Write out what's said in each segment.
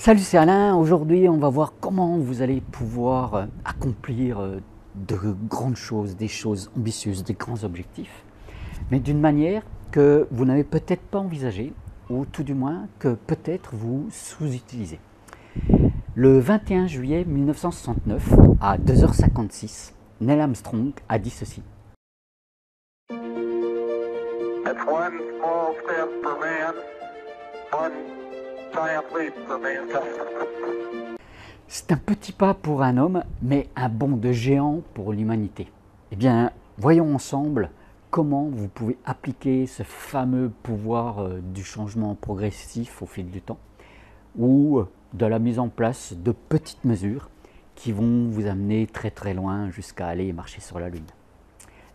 Salut, c'est Alain. Aujourd'hui, on va voir comment vous allez pouvoir accomplir de grandes choses, des choses ambitieuses, des grands objectifs, mais d'une manière que vous n'avez peut-être pas envisagée, ou tout du moins que peut-être vous sous-utilisez. Le 21 juillet 1969, à 2h56, Neil Armstrong a dit ceci. It's one small step for man, one giant leap for mankind. C'est un petit pas pour un homme, mais un bond de géant pour l'humanité. Eh bien, voyons ensemble comment vous pouvez appliquer ce fameux pouvoir du changement progressif au fil du temps, ou de la mise en place de petites mesures qui vont vous amener très très loin jusqu'à aller marcher sur la Lune.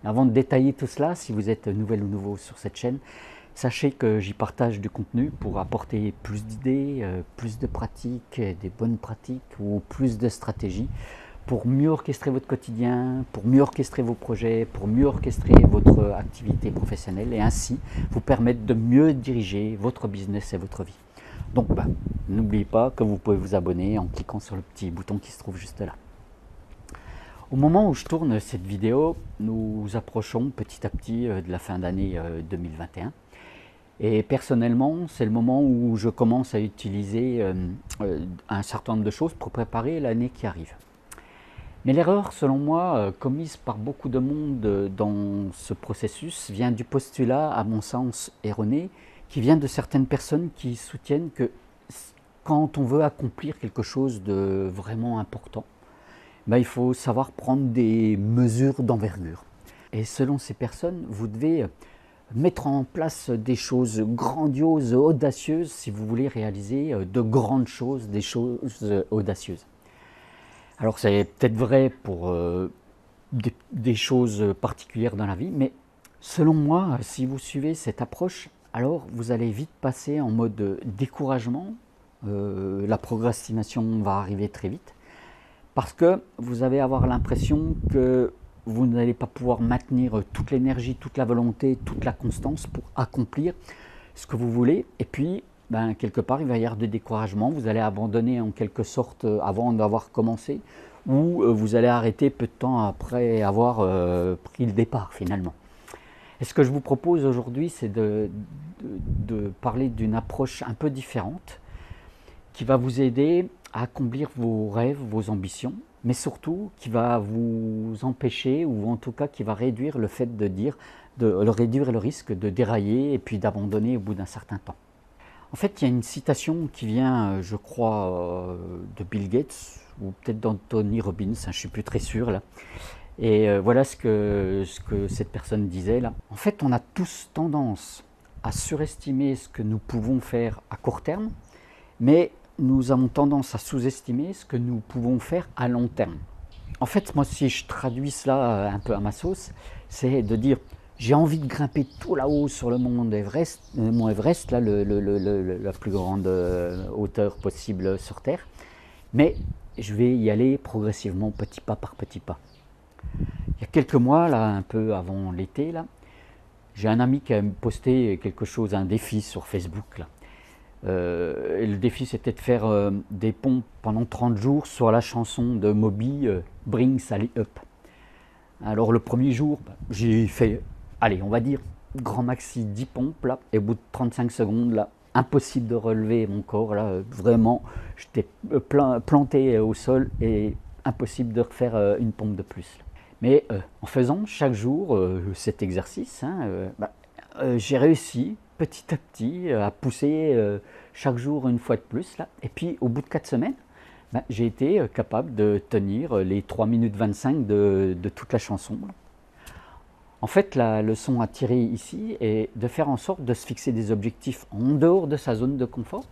Avant de détailler tout cela, si vous êtes nouvelle ou nouveau sur cette chaîne, sachez que j'y partage du contenu pour apporter plus d'idées, plus de pratiques, des bonnes pratiques ou plus de stratégies pour mieux orchestrer votre quotidien, pour mieux orchestrer vos projets, pour mieux orchestrer votre activité professionnelle et ainsi vous permettre de mieux diriger votre business et votre vie. Donc n'oubliez pas que vous pouvez vous abonner en cliquant sur le petit bouton qui se trouve juste là. Au moment où je tourne cette vidéo, nous approchons petit à petit de la fin d'année 2021. Et personnellement, c'est le moment où je commence à utiliser un certain nombre de choses pour préparer l'année qui arrive. Mais l'erreur, selon moi, commise par beaucoup de monde dans ce processus, vient du postulat, à mon sens erroné, qui vient de certaines personnes qui soutiennent que quand on veut accomplir quelque chose de vraiment important, il faut savoir prendre des mesures d'envergure. Et selon ces personnes, vous devez mettre en place des choses grandioses, audacieuses, si vous voulez réaliser de grandes choses, des choses audacieuses. Alors c'est peut-être vrai pour des choses particulières dans la vie, mais selon moi, si vous suivez cette approche, alors vous allez vite passer en mode découragement, la procrastination va arriver très vite, parce que vous allez avoir l'impression que vous n'allez pas pouvoir maintenir toute l'énergie, toute la volonté, toute la constance pour accomplir ce que vous voulez. Et puis, quelque part, il va y avoir de découragement. Vous allez abandonner en quelque sorte avant d'avoir commencé, ou vous allez arrêter peu de temps après avoir pris le départ finalement. Et ce que je vous propose aujourd'hui, c'est de parler d'une approche un peu différente qui va vous aider à accomplir vos rêves, vos ambitions, mais surtout qui va vous empêcher, ou en tout cas qui va réduire le fait réduire le risque de dérailler et puis d'abandonner au bout d'un certain temps. En fait, il y a une citation qui vient, je crois, de Bill Gates, ou peut-être d'Anthony Robbins, je ne suis plus très sûr là. Et voilà ce que cette personne disait là. En fait, on a tous tendance à surestimer ce que nous pouvons faire à court terme, mais nous avons tendance à sous-estimer ce que nous pouvons faire à long terme. En fait, moi, si je traduis cela un peu à ma sauce, c'est de dire j'ai envie de grimper tout là-haut sur le mont Everest, là, la plus grande hauteur possible sur Terre, mais je vais y aller progressivement, petit pas par petit pas. Il y a quelques mois, là, un peu avant l'été, là, j'ai un ami qui a posté quelque chose, un défi sur Facebook, là. Et le défi, c'était de faire des pompes pendant 30 jours sur la chanson de Moby, Bring Sally Up. Alors le premier jour, j'ai fait, allez, on va dire, grand maxi 10 pompes, là, et au bout de 35 secondes, là, impossible de relever mon corps, là, vraiment, j'étais planté au sol et impossible de refaire une pompe de plus. Mais en faisant chaque jour cet exercice, j'ai réussi petit à petit à pousser chaque jour une fois de plus. Là. Et puis au bout de 4 semaines, j'ai été capable de tenir les 3 minutes 25 de toute la chanson. En fait, la leçon à tirer ici est de faire en sorte de se fixer des objectifs en dehors de sa zone de confort,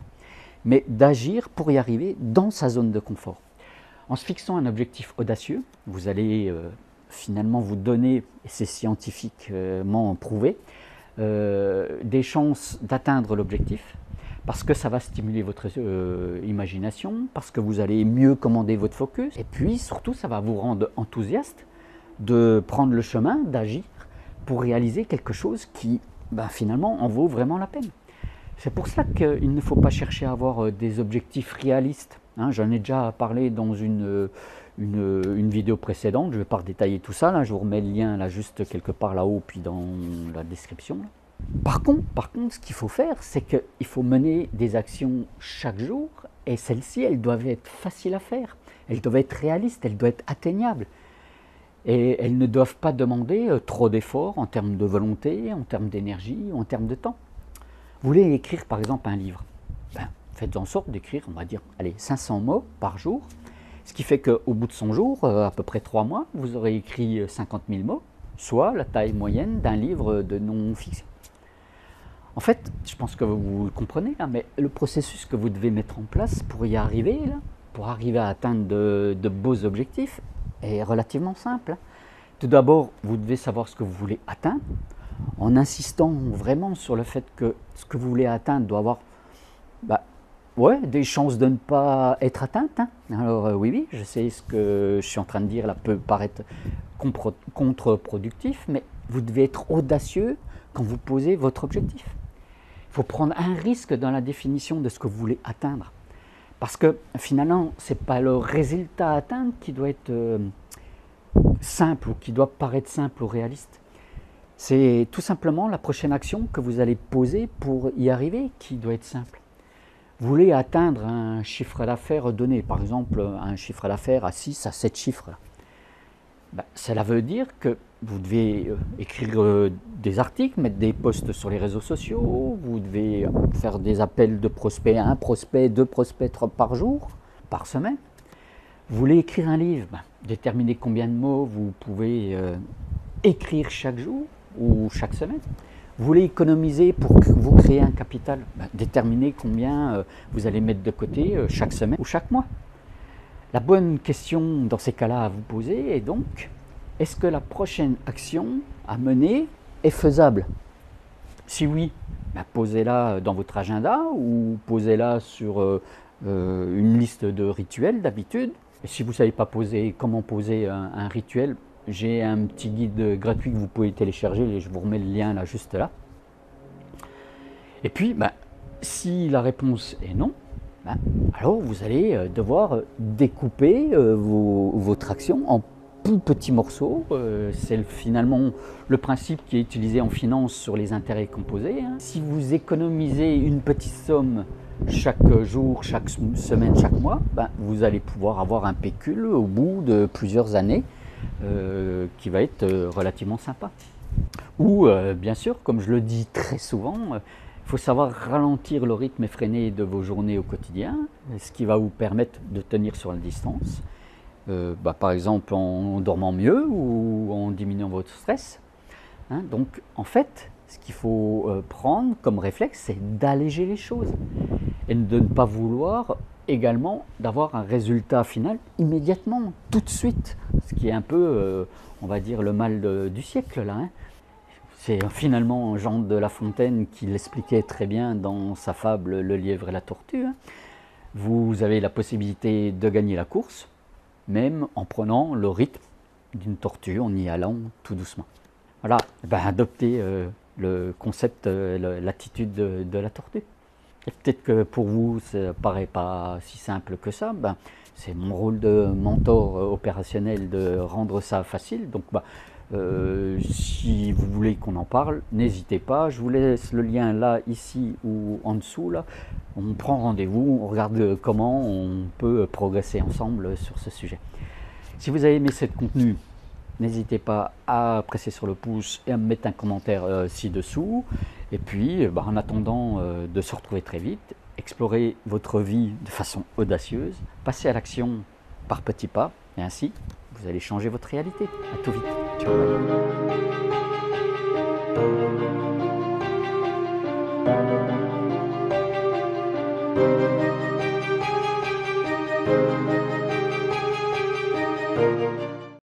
mais d'agir pour y arriver dans sa zone de confort. En se fixant un objectif audacieux, vous allez finalement vous donner, et c'est scientifiquement prouvé, des chances d'atteindre l'objectif, parce que ça va stimuler votre imagination, parce que vous allez mieux commander votre focus, et puis surtout ça va vous rendre enthousiaste de prendre le chemin, d'agir pour réaliser quelque chose qui finalement en vaut vraiment la peine. C'est pour cela qu'il ne faut pas chercher à avoir des objectifs réalistes. Hein, j'en ai déjà parlé dans une vidéo précédente, je ne vais pas redétailler tout ça, là, je vous remets le lien là, juste quelque part là-haut, puis dans la description. Là. Par contre, ce qu'il faut faire, c'est qu'il faut mener des actions chaque jour, et celles-ci, elles doivent être faciles à faire, elles doivent être réalistes, elles doivent être atteignables. Et elles ne doivent pas demander trop d'efforts en termes de volonté, en termes d'énergie, en termes de temps. Vous voulez écrire par exemple un livre, faites en sorte d'écrire, on va dire, allez, 500 mots par jour, ce qui fait qu'au bout de 100 jours, à peu près 3 mois, vous aurez écrit 50 000 mots, soit la taille moyenne d'un livre de non-fiction. En fait, je pense que vous le comprenez, là, mais le processus que vous devez mettre en place pour y arriver, là, pour arriver à atteindre de beaux objectifs, est relativement simple. Tout d'abord, vous devez savoir ce que vous voulez atteindre, en insistant vraiment sur le fait que ce que vous voulez atteindre doit avoir des chances de ne pas être atteinte. Hein. Alors oui, je sais ce que je suis en train de dire là peut paraître contre-productif, mais vous devez être audacieux quand vous posez votre objectif. Il faut prendre un risque dans la définition de ce que vous voulez atteindre. Parce que finalement, ce n'est pas le résultat à atteindre qui doit être simple ou qui doit paraître simple ou réaliste. C'est tout simplement la prochaine action que vous allez poser pour y arriver qui doit être simple. Vous voulez atteindre un chiffre d'affaires donné, par exemple un chiffre d'affaires à 6 à 7 chiffres. Cela veut dire que vous devez écrire des articles, mettre des posts sur les réseaux sociaux, vous devez faire des appels de prospects, 1 prospect, 2 prospects par jour, par semaine. Vous voulez écrire un livre, déterminez combien de mots vous pouvez écrire chaque jour ou chaque semaine. Vous voulez économiser pour que vous créez un capital, déterminez combien vous allez mettre de côté chaque semaine ou chaque mois. La bonne question dans ces cas-là à vous poser est donc, est-ce que la prochaine action à mener est faisable? Si oui, posez-la dans votre agenda ou posez-la sur une liste de rituels, d'habitude. Et si vous ne savez pas comment poser un rituel, j'ai un petit guide gratuit que vous pouvez télécharger, et je vous remets le lien là, juste là. Et puis, si la réponse est non, alors vous allez devoir découper votre action en plus petits morceaux. C'est finalement le principe qui est utilisé en finance sur les intérêts composés. Hein. Si vous économisez une petite somme chaque jour, chaque semaine, chaque mois, vous allez pouvoir avoir un pécule au bout de plusieurs années qui va être relativement sympa. Ou bien sûr, comme je le dis très souvent, il faut savoir ralentir le rythme effréné de vos journées au quotidien, ce qui va vous permettre de tenir sur la distance. Par exemple en dormant mieux ou en diminuant votre stress. Hein, donc en fait, ce qu'il faut prendre comme réflexe, c'est d'alléger les choses et de ne pas vouloir également d'avoir un résultat final immédiatement, tout de suite, ce qui est un peu, on va dire, le mal du siècle là. Hein. C'est finalement Jean de La Fontaine qui l'expliquait très bien dans sa fable Le lièvre et la tortue. Hein. Vous avez la possibilité de gagner la course, même en prenant le rythme d'une tortue, en y allant tout doucement. Voilà, adoptez le concept, l'attitude de la tortue. Et peut-être que pour vous, ça ne paraît pas si simple que ça. C'est mon rôle de mentor opérationnel de rendre ça facile. Donc, si vous voulez qu'on en parle, n'hésitez pas. Je vous laisse le lien là, ici ou en dessous. Là. On prend rendez-vous, on regarde comment on peut progresser ensemble sur ce sujet. Si vous avez aimé ce contenu, n'hésitez pas à presser sur le pouce et à me mettre un commentaire ci-dessous. Et puis, en attendant de se retrouver très vite, explorez votre vie de façon audacieuse, passez à l'action par petits pas, et ainsi, vous allez changer votre réalité. À tout vite. Ciao.